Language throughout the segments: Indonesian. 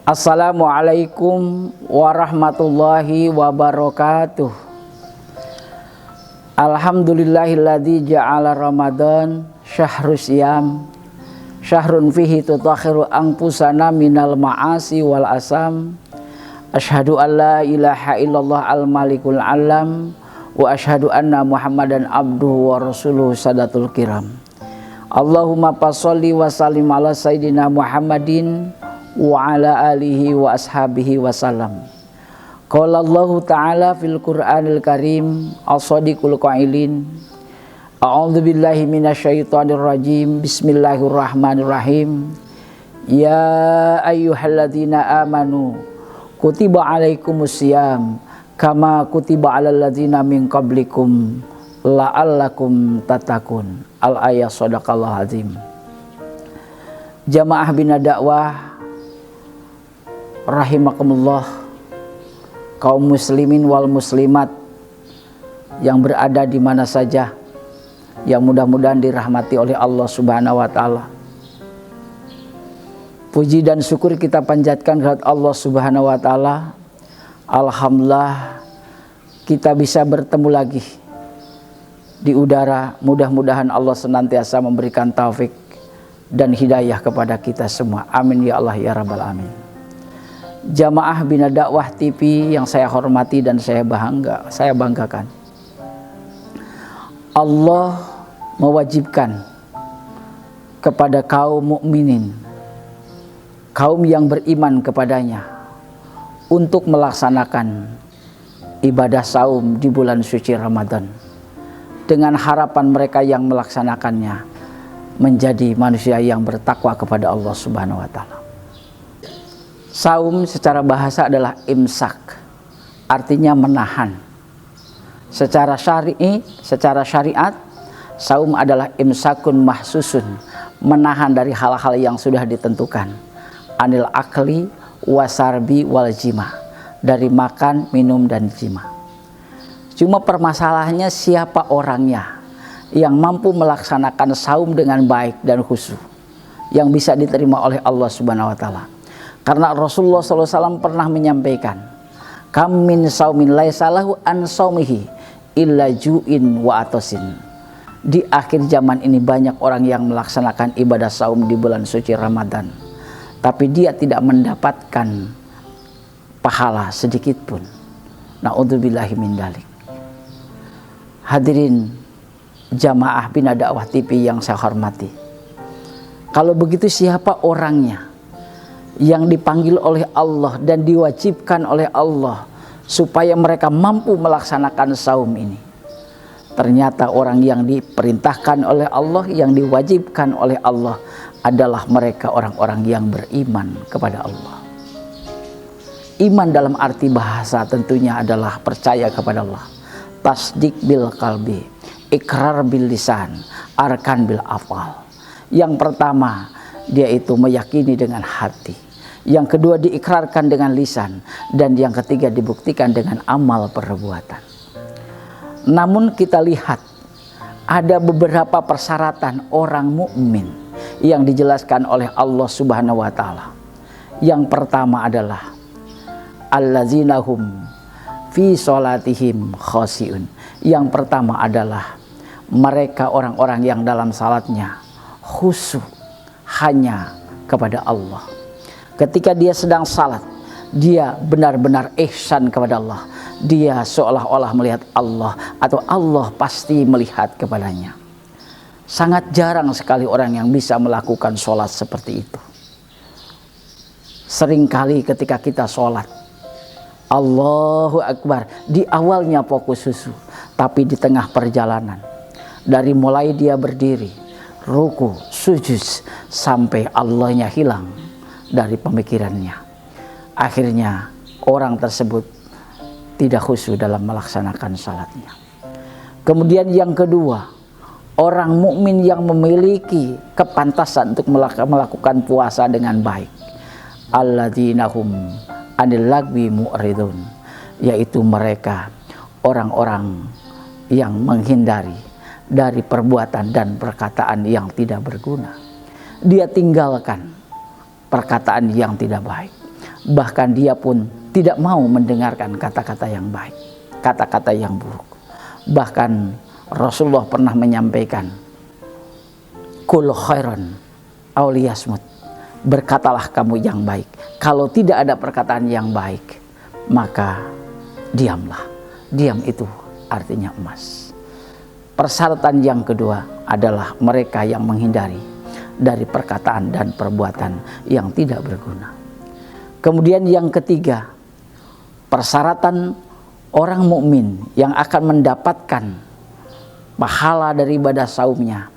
Assalamualaikum warahmatullahi wabarakatuh. Alhamdulillahilladzi ja'ala Ramadan syahrus siyam syahrun fihi tutakhiru anfusana minal ma'asi wal asam. Asyhadu an la ilaha illallah al-malikul alam wa asyhadu anna Muhammadan abduhu wa rasuluhu sadatul kiram. Allahumma fasholli wa sallim ala sayyidina Muhammadin wa ala alihi wa ashabihi wa salam. Qala Allahu ta'ala fil Qur'anil Karim as-sadiqul qailin a'udzu billahi minasyaitonir rajim. Bismillahirrahmanirrahim. Ya ayyuhalladzina amanu kutiba alaikumus syiyam kama kutiba alal ladzina min qablikum la'allakum tattaqun. Al-ayat sadaqallahu azim. Jamaah Bina Dakwah rahimakumullah, kaum muslimin wal muslimat yang berada di mana saja, yang mudah-mudahan dirahmati oleh Allah Subhanahu wa taala. Puji dan syukur kita panjatkan kepada Allah Subhanahu wa taala. Alhamdulillah kita bisa bertemu lagi di udara. Mudah-mudahan Allah senantiasa memberikan taufik dan hidayah kepada kita semua. Amin ya Allah ya rabbal alamin. Jamaah Bina Dakwah TV yang saya hormati dan saya banggakan. Allah mewajibkan kepada kaum mukminin, kaum yang beriman kepadanya, untuk melaksanakan ibadah saum di bulan suci Ramadan, dengan harapan mereka yang melaksanakannya menjadi manusia yang bertakwa kepada Allah Subhanahu wa taala. Saum secara bahasa adalah imsak, artinya menahan. Secara syariat, saum adalah imsakun mahsusun, menahan dari hal-hal yang sudah ditentukan. Anil akli wasarbi wal jima, dari makan, minum, dan jima. Cuma permasalahannya siapa orangnya yang mampu melaksanakan saum dengan baik dan khusyuk, yang bisa diterima oleh Allah Subhanahu wa taala. Karena Rasulullah SAW pernah menyampaikan, kam min saumin laisa lahu an saumihi illa ju'in wa atosin. Di akhir zaman ini banyak orang yang melaksanakan ibadah saum di bulan suci Ramadan, tapi dia tidak mendapatkan pahala sedikit pun. Na'udzubillahi min dzalik. Hadirin jamaah Bina Dakwah TV yang saya hormati, kalau begitu siapa orangnya yang dipanggil oleh Allah dan diwajibkan oleh Allah supaya mereka mampu melaksanakan saum ini? Ternyata orang yang diperintahkan oleh Allah, yang diwajibkan oleh Allah adalah mereka orang-orang yang beriman kepada Allah. Iman dalam arti bahasa tentunya adalah percaya kepada Allah, tasdik bil qalbi, ikrar bil lisan, arkan bil afal. Yang pertama, dia itu meyakini dengan hati. Yang kedua diikrarkan dengan lisan, dan yang ketiga dibuktikan dengan amal perbuatan. Namun kita lihat ada beberapa persyaratan orang mukmin yang dijelaskan oleh Allah Subhanahu wa taala. Yang pertama adalah allazina hum fi sholatihim khashi'un. Yang pertama adalah mereka orang-orang yang dalam salatnya khusyuk hanya kepada Allah. Ketika dia sedang salat, dia benar-benar ihsan kepada Allah. Dia seolah-olah melihat Allah, atau Allah pasti melihat kepadanya. Sangat jarang sekali orang yang bisa melakukan sholat seperti itu. Seringkali ketika kita sholat, Allahu Akbar, di awalnya fokus khusyuk, tapi di tengah perjalanan, dari mulai dia berdiri, ruku, sujud, sampai Allahnya hilang dari pemikirannya, akhirnya orang tersebut tidak khusyuk dalam melaksanakan salatnya. Kemudian yang kedua, orang mukmin yang memiliki kepantasan untuk melakukan puasa dengan baik, alladzina hum anil lagwi mu'ridun, yaitu mereka orang-orang yang menghindari dari perbuatan dan perkataan yang tidak berguna. Dia tinggalkan perkataan yang tidak baik, bahkan dia pun tidak mau mendengarkan kata-kata yang baik, kata-kata yang buruk. Bahkan Rasulullah pernah menyampaikan, kul khairan aw liyasmut, berkatalah kamu yang baik. Kalau tidak ada perkataan yang baik, maka diamlah. Diam itu artinya emas. Persyaratan yang kedua adalah mereka yang menghindari dari perkataan dan perbuatan yang tidak berguna. Kemudian yang ketiga, persyaratan orang mukmin yang akan mendapatkan pahala dari ibadah saumnya,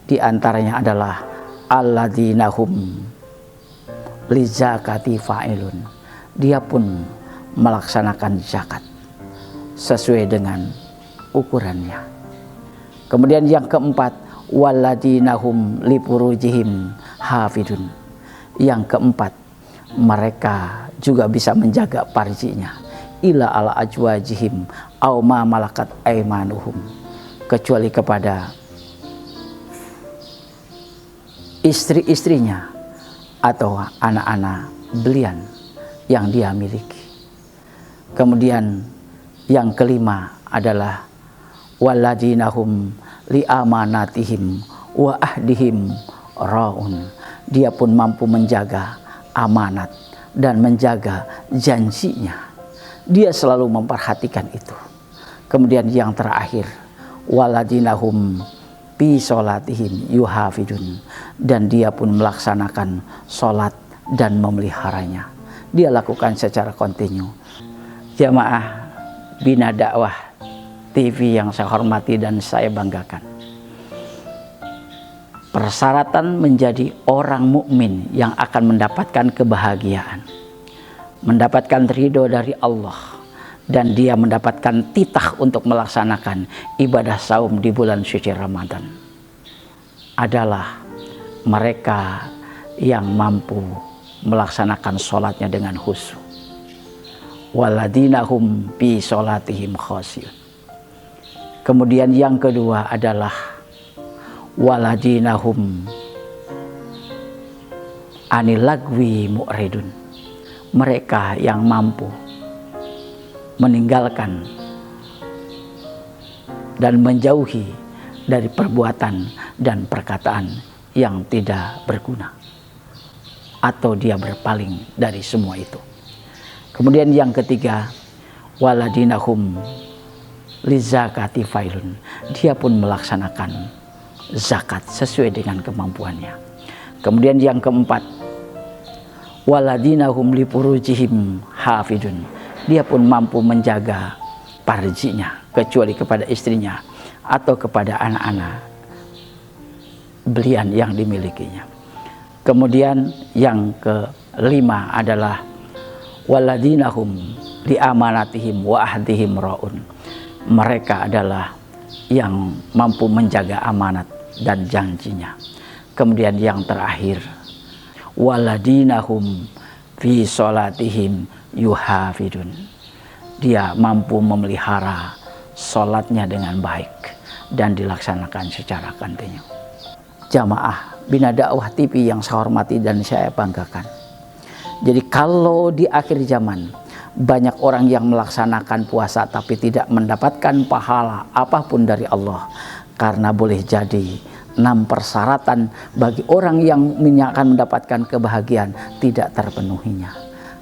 di antaranya adalah alladzina hum lizakati fa'ilun. Dia pun melaksanakan zakat sesuai dengan ukurannya. Kemudian yang keempat, walladzina hum lifurujihim hafidun. Yang keempat, mereka juga bisa menjaga farjinya, ila ala ajwajihim aw ma malakat aimanuhum, kecuali kepada istri-istrinya atau anak-anak belian yang dia miliki. Kemudian yang kelima adalah walladzina hum li amanatihim wa ahdihim raun. Dia pun mampu menjaga amanat dan menjaga janjinya. Dia selalu memperhatikan itu. Kemudian yang terakhir, walladzina hum fi sholatihim yuhafidun. Dan dia pun melaksanakan sholat dan memeliharanya. Dia lakukan secara kontinu. Jamaah Bina Dakwah TV yang saya hormati dan saya banggakan, persyaratan menjadi orang mukmin yang akan mendapatkan kebahagiaan, mendapatkan ridho dari Allah, dan dia mendapatkan titah untuk melaksanakan ibadah saum di bulan suci Ramadan adalah mereka yang mampu melaksanakan sholatnya dengan khusyuk. Walladzina hum fi sholatihim khashi'un. Kemudian yang kedua adalah walladzina hum anil lagwi mu'ridun. Mereka yang mampu meninggalkan dan menjauhi dari perbuatan dan perkataan yang tidak berguna, atau dia berpaling dari semua itu. Kemudian yang ketiga, walladzina hum lizakati failun. Dia pun melaksanakan zakat sesuai dengan kemampuannya. Kemudian yang keempat, walladzina hum lifurujihim hafidun. Dia pun mampu menjaga farjinya, kecuali kepada istrinya atau kepada anak-anak belian yang dimilikinya. Kemudian yang kelima adalah walladzina hum li amanatihim wa ahdihim raun. Mereka adalah yang mampu menjaga amanat dan janjinya. Kemudian yang terakhir, walladzina hum fi sholatihim yuhafidun. Dia mampu memelihara sholatnya dengan baik dan dilaksanakan secara kontinu. Jamaah Bina Dakwah TV yang saya hormati dan saya banggakan. Jadi kalau di akhir zaman banyak orang yang melaksanakan puasa tapi tidak mendapatkan pahala apapun dari Allah, karena boleh jadi 6 persyaratan bagi orang yang akan mendapatkan kebahagiaan tidak terpenuhinya.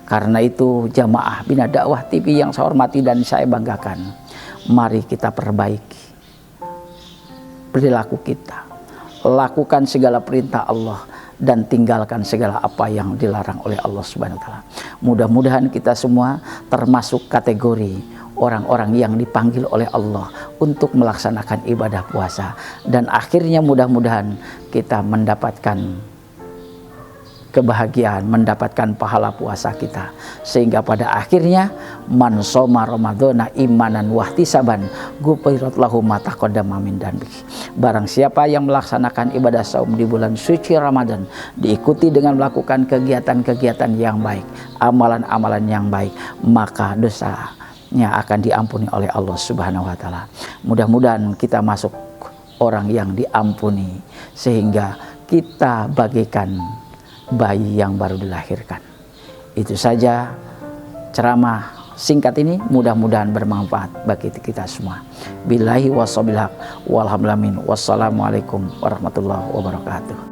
Karena itu jamaah Bina Dakwah TV yang saya hormati dan saya banggakan, mari kita perbaiki perilaku kita, lakukan segala perintah Allah dan tinggalkan segala apa yang dilarang oleh Allah Subhanahu wa taala. Mudah-mudahan kita semua termasuk kategori orang-orang yang dipanggil oleh Allah untuk melaksanakan ibadah puasa, dan akhirnya mudah-mudahan kita mendapatkan kebahagiaan, mendapatkan pahala puasa kita, sehingga pada akhirnya man shoma ramadhana imanan wahtisaban ghufirat lahu ma taqaddama min dzambihi. Barang siapa yang melaksanakan ibadah saum di bulan suci Ramadan, diikuti dengan melakukan kegiatan-kegiatan yang baik, amalan-amalan yang baik, maka dosanya akan diampuni oleh Allah Subhanahu wa taala. Mudah-mudahan kita masuk orang yang diampuni, sehingga kita bagaikan bayi yang baru dilahirkan. Itu saja ceramah singkat ini, mudah-mudahan bermanfaat bagi kita semua. Billahi wassalamu. Wassalamualaikum warahmatullahi wabarakatuh.